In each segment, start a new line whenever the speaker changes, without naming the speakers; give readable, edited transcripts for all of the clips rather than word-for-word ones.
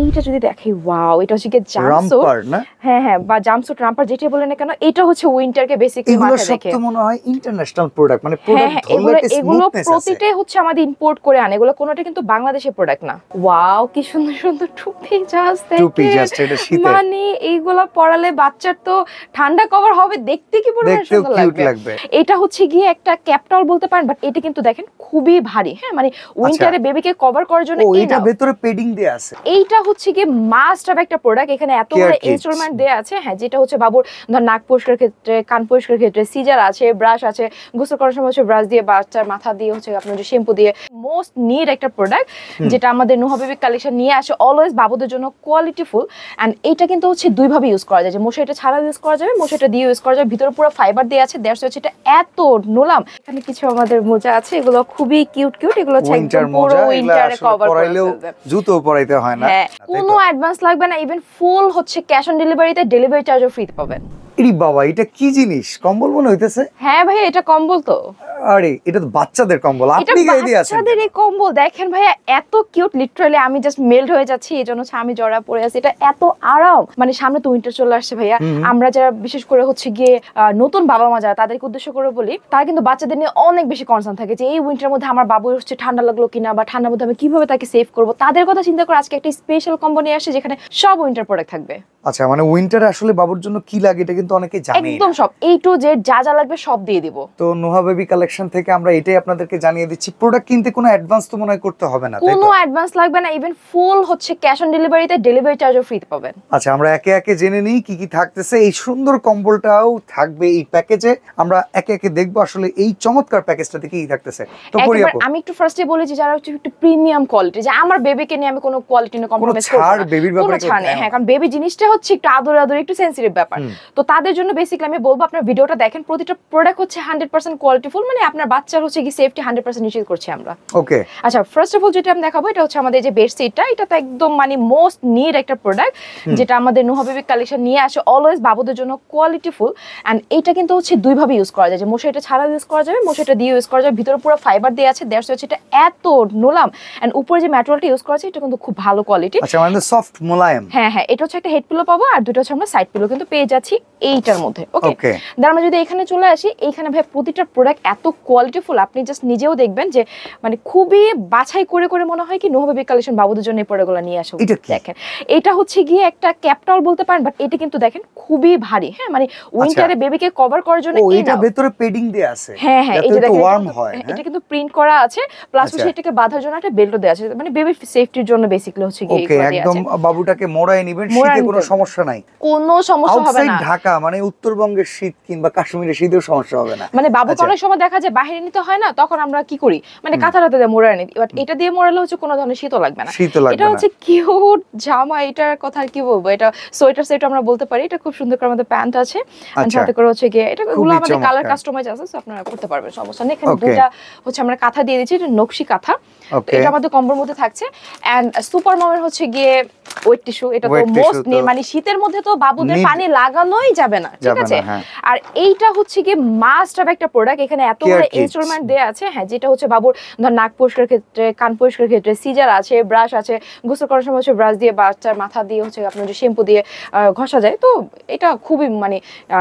এইটা যদি দেখি ওয়াও, এটা হচ্ছে কি জাম্পস্যুট
না?
হ্যাঁ হ্যাঁ, বা জাম্পস্যুট রাম্পার যেটা বলেন না কেন, এটা হচ্ছে উইন্টারকে বেসিক্যালি
এগুলো
মাথায়
সব
রেখে।
তো মনে হয় ইন্টারন্যাশনাল প্রোডাক্ট, মানে প্রোডাক্ট ধরলে একটা
এগুলো
স্মুথনেস আছে।
প্রতিটাই হচ্ছে আমাদের ইম্পোর্ট করে আনে, এগুলো কোনোটা কিন্তু বাংলাদেশের প্রোডাক্ট না। ওয়াও কি সুন্দর সুন্দর টুপি, জাস্ট
টুপি জাস্ট এটা শীতে
মানে এইগুলা পরালে বাচ্চার তো ঠান্ডা কভার হবে, দেখতে কি পরিমাণ সুন্দর লাগবে। এটা হচ্ছে গিয়ে একটা ক্যাপটল বলতে পারেন, বাট এটা কিন্তু দেখেন খুবই ভারী। হ্যাঁ মানে উইন্টারে বেবিকে কভার করার জন্য
এটা ভেতরে পেডিং দেয়া আছে।
এইটা হচ্ছে গিয়ে মাস্ট অফ একটা প্রোডাক্ট, এখানে এতগুলো ইনস্ট্রুমেন্ট দেয়া আছে। হ্যাঁ যেটা হচ্ছে বাবুর ধর নাক পরিষ্কার ক্ষেত্রে, কান পরিষ্কার ক্ষেত্রে, সিজার আছে, ব্রাশ আছে, গোসল করার সময় হচ্ছে ব্রাশ দিয়ে, বাচ্চার মাথা দিয়ে হচ্ছে আপনার শ্যাম্পু দিয়ে। মোস্ট নিড একটা প্রোডাক্ট যেটা আমাদের নুহা বেবি কালেকশন নিয়ে আসে অলওয়েজ বাবুদের জন্য কোয়ালিটিফুল। এন্ড এটা কিন্তু হচ্ছে দুই ভাবে ইউজ করা যায়, যে মশারিটা ছাড়াও ইউজ করা যাবে, মশারিটা দিয়ে ইউজ করা যাবে। ভিতরে পুরো ফাইবার দেয়া আছে, দ্যাটস হচ্ছে এটা এত নোলাম। এখানে কিছু আমাদের মোজা আছে, এগুলো খুবই কিউট কিউট। এগুলো হচ্ছে একদম পুরো উইন্টারে কভার করে ফেলবে,
জুতো পরাইতে হয় না।
হ্যাঁ কোনো অ্যাডভান্স লাগবে না, ইভেন ফুল হচ্ছে ক্যাশ অন ডেলিভারিতে ডেলিভারি চার্জও ফ্রি পাবেন।
ইরি বাবা, এটা কি জিনিস? কম্বল মনে হইতেছে।
হ্যাঁ ভাই এটা কম্বল তো।
আরে এটা তো বাচ্চাদের কম্বল, আপনি গায়ে দিয়ে আছেন।
বাচ্চাদের এই কম্বল দেখেন ভাইয়া এত কিউট, লিটারালি আমি জাস্ট মেল্ট হয়ে যাচ্ছি, এজন্য আমি জড়া পড়ে আছি। এটা এত আরাম, মানে সামনে তো উইন্টার চলে আসছে ভাইয়া। আমরা যারা বিশেষ করে হচ্ছে গিয়ে নতুন বাবা মা যারা, তাদেরকে উদ্দেশ্য করে বলি, তারা কিন্তু বাচ্চাদের নিয়ে অনেক বেশি কনসার্ন থাকে যে এই উইন্টার মধ্যে আমার বাবু হচ্ছে ঠান্ডা লাগলো কিনা, বা ঠান্ডার মধ্যে আমি কিভাবে তাকে সেভ করবো। তাদের কথা চিন্তা করে আজকে একটা স্পেশাল কম্বো নিয়ে আসছে যেখানে সব উইন্টার প্রোডাক্ট থাকবে।
আচ্ছা মানে উইন্টারে আসলে বাবুর জন্য কি লাগে এটা কিন্তু অনেকে জানে না।
একদম সব A to Z যা যা লাগবে সব দিয়ে দিব।
তো নুহা বেবি কালেকশন থেকে আমরা এটাই আপনাদেরকে জানিয়ে দিচ্ছি। প্রোডাক্ট কিনতে কোনো অ্যাডভান্স তো মনে হয় করতে হবে না, তাই তো?
কোনো অ্যাডভান্স লাগবে না, ইভেন ফুল হচ্ছে ক্যাশ অন ডেলিভারিতে ডেলিভারি চার্জও ফ্রি পাবেন।
আচ্ছা আমরা একে একে জেনে নিই কি কি থাকতেছে। এই সুন্দর কম্বলটাও থাকবে এই প্যাকেজে। আমরা একে একে দেখবো আসলে এই চমৎকার প্যাকেজটাতে কি থাকতেছে। তো
আমি একটু ফার্স্টে বলি যে যারা হচ্ছে একটু প্রিমিয়াম কোয়ালিটি, যে আমার বেবিকে নিয়ে আমি কোনো কোয়ালিটি নিয়ে কম্প্রোমাইজ করব না, কোনো ছাড় বেবির ব্যাপারে হ্যাঁ, কারণ বেবি জিনিসটা হচ্ছে একটু আদর একটু সেনসিটিভ ব্যাপার। তো তাদের জন্য বেসিক্যালি আমি বলবো আপনার ভিডিওটা দেখেন, প্রতিটা প্রোডাক্ট হচ্ছে 100% কোয়ালিটিফুল, মানে আপনার বাচ্চার হচ্ছে কি সেফটি 100% নিশ্চিত করছি আমরা।
ওকে
আচ্ছা ফার্স্ট অফ অল যেটা আমি দেখাবো এটা হচ্ছে আমাদের যে বেডশিটটা, এটা তো একদম মানে মোস্ট নিড একটা প্রোডাক্ট যেটা আমাদের নুহা বেবি কালেকশন নিয়ে আসে অলওয়েজ বাবুদের জন্য কোয়ালিটিফুল। এন্ড এটা কিন্তু হচ্ছে দুই ভাবে ইউজ করা যায়, যে মশারিটা ছাড়াও ইউজ করা যাবে, মশারিটা দিয়ে ইউজ করা যাবে। ভিতরে পুরো ফাইবার দেয়া আছে, দ্যাটস হচ্ছে এটা এত নোলাম। এন্ড উপরে যে ম্যাটেরিয়ালটা ইউজ করা আছে এটা কিন্তু খুব ভালো কোয়ালিটি।
আচ্ছা মানে সফট মোলায়েম।
হ্যাঁ হ্যাঁ, এটা হচ্ছে একটা হেড পিলো পাবো, আর দুটো হচ্ছে আমরা সাইড পিলো কিন্তু পেয়ে যাচ্ছি এইটার মধ্যে। ওকে তার আমরা যদি এখানে চলে আসি, এইখানে ভাই প্রতিটা প্রোডাক্ট এত কোয়ালিটিফুল, আপনি জাস্ট নিজেও দেখবেন যে মানে খুবই বাছাই করে করে মনে হয় কি নুহা বেবি কালেকশন বাবুদের জন্য এই প্রোডাক্টগুলো নিয়ে আসা। দেখেন এটা হচ্ছে গিয়ে একটা ক্যাপটল বলতে পারেন, বাট এটা কিন্তু দেখেন খুবই ভারী। হ্যাঁ মানে উইন্টারে বেবিকে কভার করার জন্য
এটা ভেতরে পেডিং দেয়া আছে।
হ্যাঁ হ্যাঁ, এই যে দেখেন
ওয়ার্ম হয়,
এটা কিন্তু প্রিন্ট করা আছে, প্লাস হচ্ছে এটাকে বাঁধার জন্য একটা বেল্টও দেয়া আছে, মানে বেবি সেফটির জন্য বেসিক্যালি হচ্ছে গিয়ে
ওকে একদম বাবুটাকে মোড়ায় নেবেন, শীতে কোনো সমস্যা নাই,
কোনো সমস্যা হবে না।
ঢাকা মানে উত্তরবঙ্গের শীত কিংবা কাশ্মীরের শীতেও সমস্যা হবে না।
মানে বাবুকে অনেক সময় দেখা যায় বাইরে নিতে হয় না, তখন আমরা কি করি মানে কাঁথা রাতে দিয়ে মোড়ায় নিই, বাট এটা দিয়ে মোড়ালে হচ্ছে কোনো ধরনের শীতও লাগবে না। এটা হচ্ছে কিউট জামা, এটার কথা কি বলবো, এটা সোয়েটার সেট আমরা বলতে পারি। এটা খুব সুন্দর করে আমাদের প্যান্ট আছে, সাথে করে হচ্ছে গিয়ে এটা গুলো আমাদের কালার কাস্টমাইজ আছে, সো আপনারা করতে পারবেন, সমস্যা নেই। এখানে দুটো হচ্ছে আমরা কাঁথা দিয়ে দিয়েছি, এটা নকশি কাঁথা, এটা আমাদের কম্বোর মধ্যে থাকছে। এন্ড সুপার মমের হচ্ছে গিয়ে ওয়েট টিস্যু, এটা তো মোস্ট মানে শীতের মধ্যে তো বাবুদের পানি লাগানোই যাবে না, ঠিক আছে। আর এইটা হচ্ছে গিয়ে মাস্ট অফ একটা প্রোডাক্ট, এখানে এতগুলো ইনস্ট্রুমেন্ট দেয়া আছে। হ্যাঁ যেটা হচ্ছে বাবুর ধর নাক পরিষ্কার ক্ষেত্রে, কান পরিষ্কার ক্ষেত্রে, সিজার আছে, ব্রাশ আছে, গোসল করার সময় হচ্ছে ব্রাশ দিয়ে, বাচ্চার মাথা দিয়ে হচ্ছে আপনার শ্যাম্পু দিয়ে ঘষা যায়। তো এটা খুবই মানে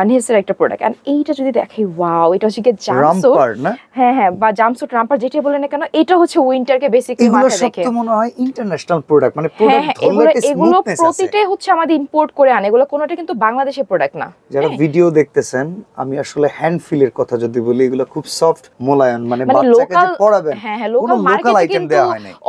নেসেসারি একটা প্রোডাক্ট। এন্ড এইটা যদি দেখি ওয়াও, এটা হচ্ছে কি জাম্পস্যুট না? হ্যাঁ হ্যাঁ, বা জাম্পস্যুট রাম্পার যেটা বলেন না কেন, এটা হচ্ছে উইন্টারকে বেসিক্যালি মাথায় রেখে।
এগুলো সব তো মনে হয় ইন্টারন্যাশনাল প্রোডাক্ট, মানে প্রোডাক্ট ধরলে একটা স্মুথনেস আছে।
প্রতিটাই হচ্ছে আমাদের ইম্পোর্ট করে আনে, এগুলো কোনোটা কিন্তু বাংলাদেশের প্রোডাক্ট না।
যারা ভিডিও দেখতেছেন, আমি আসলে হ্যান্ড ফিলের কথা যদি বলি, এগুলো খুব সফট মোলায়েম, মানে বাচ্চাকে যে পরাবেন
হ্যাঁ হ্যাঁ, লোকাল মার্কেটে কিন্তু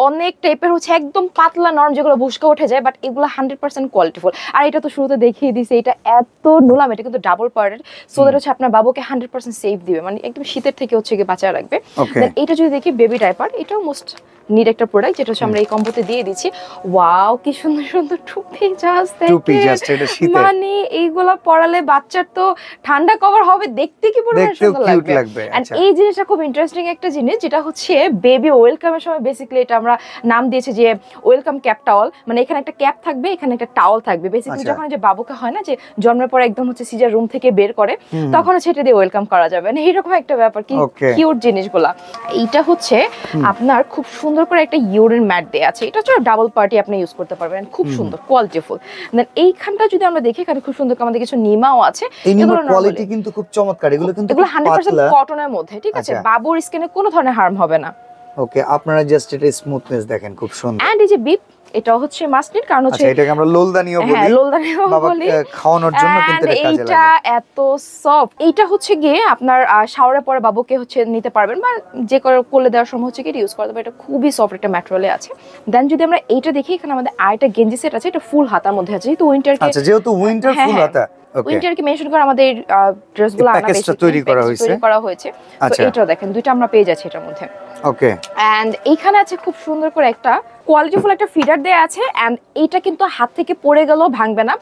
অনেক টাইপের হচ্ছে একদম পাতলা নরম যেগুলো বুশকা উঠে যায়, বাট এগুলো 100% কোয়ালিটিফুল। আর এটা তো শুরুতে দেখিয়ে দিয়েছে, এটা এত নোলাম, এটা কিন্তু ডাবল পার্টেড, সো দ্যাট হচ্ছে আপনার বাবুকে 100% সেফ দিবে, মানে একদম শীতের থেকে হচ্ছে গিয়ে বাঁচা রাখবে। দেন এটা যদি দেখি বেবি ডাইপার, এটাও মোস্ট নিড একটা প্রোডাক্ট যেটা হচ্ছে আমরা এই কম্বোতে দিয়ে দিচ্ছি। ওয়াও কি সুন্দর সুন্দর টুপি, জাস্ট
এটা শীতে
মানে এইগুলা পরালে বাচ্চার তো ঠান্ডা কভার হবে, দেখতে কি পরিমাণ সুন্দর লাগবে। এন্ড এই জিনিসটা খুব ইন্টারেস্টিং একটা জিনিস, যেটা হচ্ছে বেবি ওয়েলকামের সময় বেসিক্যালি এটা আমরা নাম দিয়েছি যে ওয়েলকাম ক্যাপ টাওয়াল। মানে এখানে একটা ক্যাপ থাকবে, এখানে একটা টাওয়াল থাকবে। বেসিক্যালি যখন যে বাবুকে হয় না যে জন্মের পর একদম হচ্ছে সিজার রুম থেকে বের করে, তখন হচ্ছে এটা দিয়ে ওয়েলকাম করা যাবে। মানে এইরকম একটা ব্যাপার, কি কিউট জিনিসগুলা। এইটা হচ্ছে আপনার খুব সুন্দর করে একটা ইউরিন ম্যাট দেয়া আছে। এটা হচ্ছে ডাবল পার্টি আপনি ইউজ করতে পারবেন, খুব সুন্দর কোয়ালিটিফুল। দেন এইখানটা যদি আমরা দেখি, এখানে খুব সুন্দর আমাদের কিছু নিমাও আছে।
এগুলো কোয়ালিটি কিন্তু খুব চমৎকার, এগুলো কিন্তু
100% কটনের মধ্যে, ঠিক আছে? বাবুর স্কিনে কোনো ধরনের হার্ম হবে না।
ওকে, আপনারা জাস্ট এটা স্মুথনেস দেখেন, খুব সুন্দর।
এন্ড এই যে বিপ, এটা হচ্ছে মাস্টিন, কারণ হচ্ছে
এটাকে আমরা লোলদানিও বলি।
হ্যাঁ, লোলদানিও বলি।
খাওয়ানোর জন্য কিন্তু এটা কাজে লাগে।
এটা এত সফট। এইটা হচ্ছে গিয়ে আপনার শাওয়ারের পরে বাবুকে হচ্ছে নিতে পারবেন, বা যে করে কোলে দেওয়ার সময় হচ্ছে কি ইউজ করতে পারবেন। এটা খুবই সফট একটা ম্যাটেরিয়ালে আছে। দেন যদি আমরা এইটা দেখি, এখানে আমাদের আরেকটা গেঞ্জি সেট আছে, এটা ফুল হাতার মধ্যে আছে। যেহেতু উইন্টার,
আচ্ছা, যেহেতু উইন্টার ফুল হাতা,
উইন্টারকে মেনশন করে আমাদের ড্রেসগুলো আমরা বেশি তৈরি করা হয়েছে। তো এটাও দেখেন, দুইটা আমরা পেয়ে যাচ্ছি এটার মধ্যে।
ওকে,
এন্ড এইখানে আছে খুব সুন্দর করে একটা কোয়ালিটিফুল একটা ফিডার দেয়া আছে। এন্ড এইটা কিন্তু হাত থেকে পড়ে গেলেও ভাঙবে না।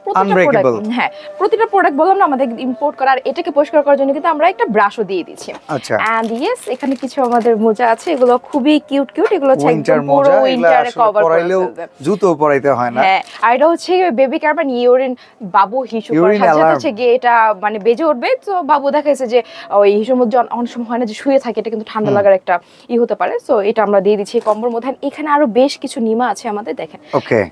প্রতিটা প্রোডাক্ট বললাম না আমাদের ইম্পোর্ট করা। আর এটাকে পরিষ্কার করার জন্য কিন্তু আমরা একটা ব্রাশও দিয়ে দিচ্ছি।
আচ্ছা,
এন্ড ইয়েস, এখানে কিছু আমাদের মোজা আছে, এগুলো খুবই কিউট। এগুলো হচ্ছে একদম পুরো উইন্টারে কভার করে ফেলবে,
জুতো পরাইতে হয় না।
হ্যাঁ, আর এটা হচ্ছে বেবি কার্বান ইউরিন, বাবু হিসু করার সাথে হচ্ছে গিয়ে এটা মানে বেজে উঠবে। তো বাবু দেখাইছে যে ওই হিসুর মধ্যে অনেক সময় হয় না যে শুয়ে থাকে, এটা কিন্তু ঠান্ডা লাগার একটা হতে পারে। সো এটা আমরা দিয়ে দিচ্ছি কম্বোর মধ্যে। এখানে আরো বেশ কিছু নিমা আছে আমাদের, দেখেন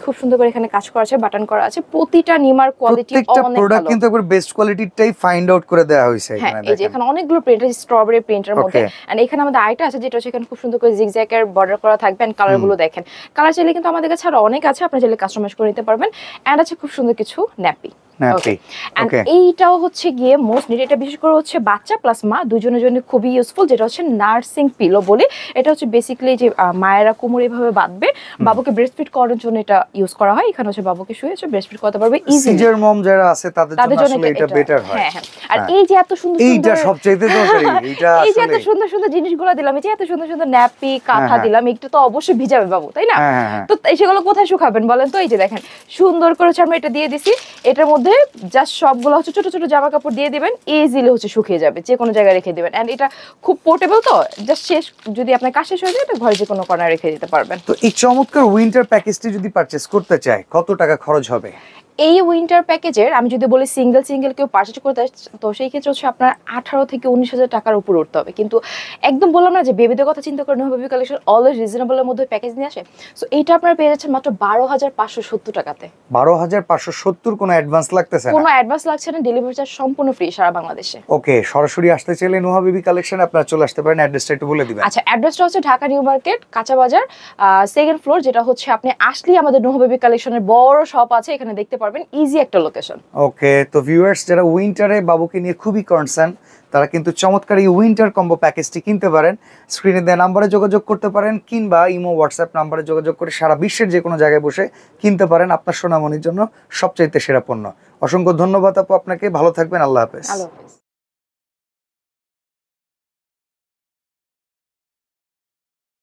খুব সুন্দর করে এখানে কাজ করা আছে, বাটন করা আছে। প্রতিটা নিমার কোয়ালিটি অনেক ভালো।
প্রোডাক্ট কিন্তু একবার বেস্ট কোয়ালিটিটাই ফাইন্ড আউট করে দেওয়া হয়েছে এখানে।
হ্যাঁ, এই যে এখানে অনেকগুলো প্রিন্ট আছে, স্ট্রবেরি প্রিন্টের মধ্যে। এন্ড এখানে আমাদের আইটা আছে, যেটা হচ্ছে এখানে খুব সুন্দর করে জিগজ্যাগের বর্ডার করা থাকবে। এন্ড কালার গুলো দেখেন, কালার চাইলে কিন্তু আমাদের কাছে আরো অনেক আছে, আপনি চাইলে কাস্টমাইজ করে নিতে পারবেন। এন্ড আছে খুব সুন্দর কিছু ন্যাপি। এইটাও হচ্ছে গিয়ে মোস্ট নিড। এটা বিশেষ করে হচ্ছে বাচ্চা প্লাস মা দুজনের জন্য খুবই ইউজফুল, যেটা হচ্ছে নার্সিং পিলো বলে। এটা হচ্ছে বেসিক্যালি যে মায়েরা কোমর এইভাবে বাঁধবে, বাবুকে ব্রেস্ট ফিড করার জন্য এটা ইউজ করা হয়। এখানে হচ্ছে বাবুকে শুয়ে ব্রেস্ট ফিড করতে পারবে ইজিলি।
সিজার মম যারা আছে তাদের জন্য আসলে এটা বেটার হয়।
হ্যাঁ হ্যাঁ। আর এই যে এত সুন্দর
এইটা সবচেয়ে দরকারি, এইটা আসলে
এই যে এত সুন্দর সুন্দর জিনিসগুলো দিলাম, এই যে এত সুন্দর সুন্দর ন্যাপি কাঁথা দিলাম, এটা তো অবশ্যই ভিজাবে বাবু, তাই না? তো সেগুলো কোথায় শুকাবেন বলেন তো? এই যে দেখেন সুন্দর করে আমরা এটা দিয়ে দিছি। এটার মধ্যে জাস্ট সবগুলো হচ্ছে ছোট ছোট জামা কাপড় দিয়ে দিবেন, ইজিলি হচ্ছে শুকিয়ে যাবে, যে কোনো জায়গায় রেখে দিবেন। এন্ড এটা খুব পোর্টেবল, তো জাস্ট শেষ যদি আপনার কাজ শেষ হয়ে যায়, এটা ঘরে যে কোনো কর্নারে রেখে দিতে পারবেন।
তো এই চমৎকার উইন্টার প্যাকেজটি যদি পারচেজ করতে চায়, কত টাকা খরচ হবে?
এই উইন্টার প্যাকেজের আমি যদি বলি সিঙ্গেল কেউ পারচেজ করতে, তো সেই ক্ষেত্রে হচ্ছে আপনার 18 থেকে 19,000 টাকার উপর উঠতে হবে। কিন্তু একদম বললাম না যে বেবিদের কথা চিন্তা করে বেবি কালেকশন অলওয়েজ রিজনেবলের মধ্যে প্যাকেজ নিয়ে আসে। সো এইটা আপনারা পেয়ে যাচ্ছেন মাত্র 12,570 টাকাতে।
12,570, কোনো অ্যাডভান্স লাগতেছে না?
কোনো অ্যাডভান্স লাগছে না, ডেলিভারি চার্জ সম্পূর্ণ ফ্রি সারা বাংলাদেশে।
ওকে, সরাসরি আসতে চাইলে নুহা বেবি কালেকশনে আপনারা চলে আসতে পারেন। অ্যাড্রেসটা একটু বলে দিবেন।
আচ্ছা, অ্যাড্রেসটা হচ্ছে ঢাকা নিউ মার্কেট, কাঁচা বাজার, সেকেন্ড ফ্লোর। যেটা হচ্ছে আপনি আসলেই আমাদের নুহা বেবি কালেকশনের বড় শপ আছে, এখানে দেখতে পারবেন। ইজি একটা লোকেশন।
ওকে, তো ভিউয়ার্স যারা উইন্টারে বাবুকে নিয়ে খুবই কনসার্ন, তারা কিন্তু চমৎকার এই উইন্টার কম্বো প্যাকেজটি কিনতে পারেন। স্ক্রিনে দেওয়া নাম্বারে যোগাযোগ করতে পারেন, কিংবা ইমো হোয়াটসঅ্যাপ নাম্বারে যোগাযোগ করে সারা বিশ্বের যে কোনো জায়গায় বসে কিনতে পারেন আপনার সোনামণির জন্য সবচাইতে সেরা পণ্য। অসংখ্য ধন্যবাদ আপু আপনাকে, ভালো থাকবেন, আল্লাহ হাফেজ।